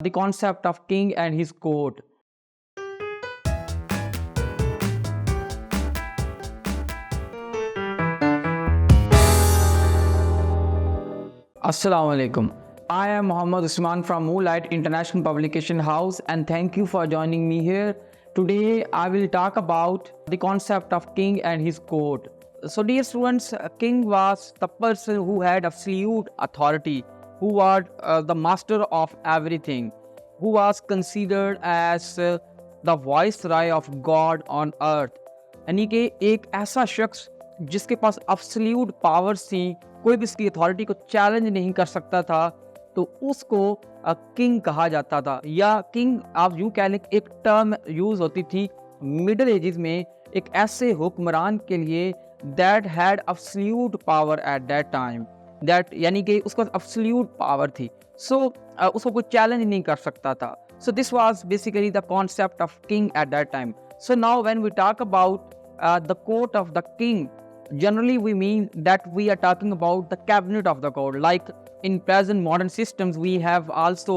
the concept of king and his court. Assalamu alaikum. I am Muhammad Usman from Moonlight International Publication House and thank you for joining me here. Today I will talk about the concept of king and his court. So dear students, king was the person who had absolute authority, who was the master of everything, who was considered as the viceroy of God on earth. यानी कि एक ऐसा शख्स जिसके पास absolute powers थी, कोई भी इसकी अथॉरिटी को चैलेंज नहीं कर सकता था, तो उसको किंग कहा जाता था। या किंग आप यूँ कह लें, एक टर्म यूज़ होती थी मिडल एजेस में एक ऐसे हुक्मरान के लिए that had absolute power eight that time, that यानी कि उसके पास एब्सोल्यूट पावर थी, सो उसको कोई चैलेंज नहीं कर सकता था। So this was basically the concept of king at that time. So now when we talk about the court of the king, generally we mean that we are talking about the cabinet of the court. Like in present modern systems we have also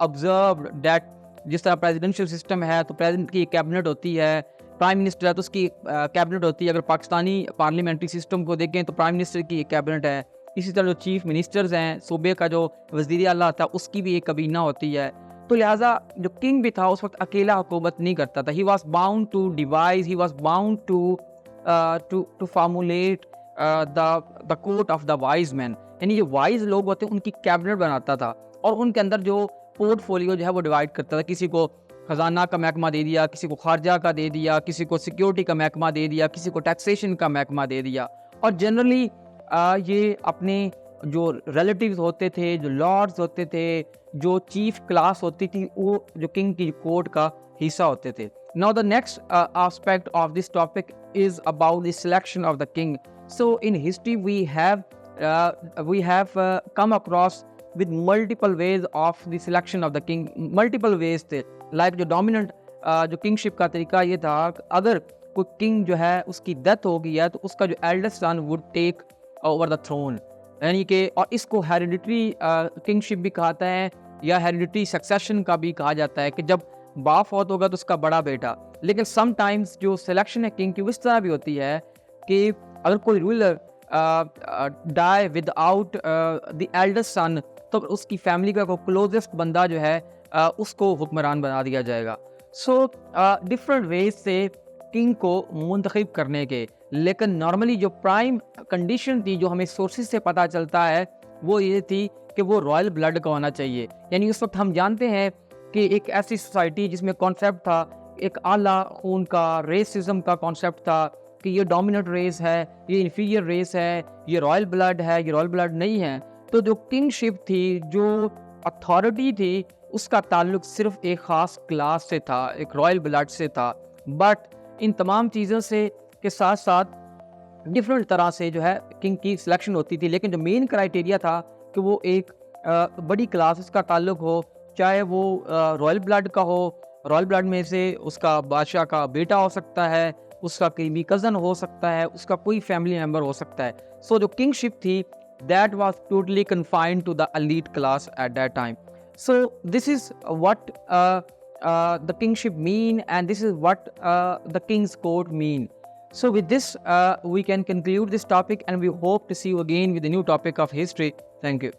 observed that जिस तरह presidential system है तो president की cabinet होती है, prime minister है तो उसकी कैबिनेट होती है। अगर पाकिस्तानी पार्लियामेंट्री सिस्टम को देखें तो प्राइम मिनिस्टर की एक कैबिनेट है। इसी तरह जो चीफ मिनिस्टर्स हैं, सूबे का जो वज़ीर आला था उसकी भी एक काबीना होती है। तो लिहाजा जो किंग भी था उस वक्त अकेला हुकूमत नहीं करता था। He was bound to devise, he was bound to formulate the court of the wise man, यानी जो वाइज लोग होते हैं उनकी कैबिनेट बनाता था और उनके अंदर जो पोर्टफोलियो जो है वो डिवाइड करता था। किसी को खजाना का महकमा दे दिया, किसी को खारजा का दे दिया, किसी को सिक्योरिटी का महकमा दे दिया, किसी को टैक्सेशन का महकमा दे दिया। और जनरली ये अपने जो रिलेटिव्स होते थे, जो लॉर्ड्स होते थे, जो चीफ क्लास होती थी, वो जो किंग की कोर्ट का हिस्सा होते थे। Now the next aspect of this topic is about the selection of the king. So in history we have come across with multiple ways of the selection of the king. multiple ways थे, like जो dominant जो kingship का तरीका ये था, अगर कोई king जो है उसकी डेथ हो गई है तो उसका जो eldest son would take over the throne, यानी कि और इसको हेरिडिटरी किंगशिप भी कहता है या हेरिडिटरी सक्सेशन का भी कहा जाता है कि जब बाप फौत होगा तो उसका बड़ा बेटा। लेकिन समटाइम्स जो सिलेक्शन है किंग की वो इस तरह भी होती है कि अगर कोई ruler die without the eldest son तो उसकी फैमिली का कोई क्लोजेस्ट बंदा जो है उसको हुक्मरान बना दिया जाएगा। सो डिफरेंट वेज से किंग को मुंतखब करने के, लेकिन नॉर्मली जो प्राइम कंडीशन थी जो हमें सोर्सेज से पता चलता है वो ये थी कि वो रॉयल ब्लड का होना चाहिए। यानी उस वक्त हम जानते हैं कि एक ऐसी सोसाइटी जिसमें कॉन्सेप्ट था एक आला खून का, रेसिज्म का कॉन्सेप्ट था कि ये डोमिनेंट रेस है, ये इन्फीरियर रेस है, ये रॉयल ब्लड है, ये रॉयल ब्लड नहीं है। तो जो किंगशिप थी, जो अथॉरिटी थी, उसका ताल्लुक सिर्फ एक ख़ास क्लास से था, एक रॉयल ब्लड से था। बट इन तमाम चीज़ों से के साथ साथ डिफरेंट तरह से जो है किंग की सिलेक्शन होती थी, लेकिन जो मेन क्राइटेरिया था कि वो एक बड़ी क्लास उसका ताल्लुक हो, चाहे वो रॉयल ब्लड का हो, रॉयल ब्लड में से उसका बादशाह का बेटा हो सकता है, उसका करीबी कज़न हो सकता है, उसका कोई फैमिली मेम्बर हो सकता है। सो जो किंगशिप थी that was totally confined to the elite class at that time. So this is what the kingship mean, and this is what the king's court mean. So with this we can conclude this topic, and we hope to see you again with a new topic of history. Thank you.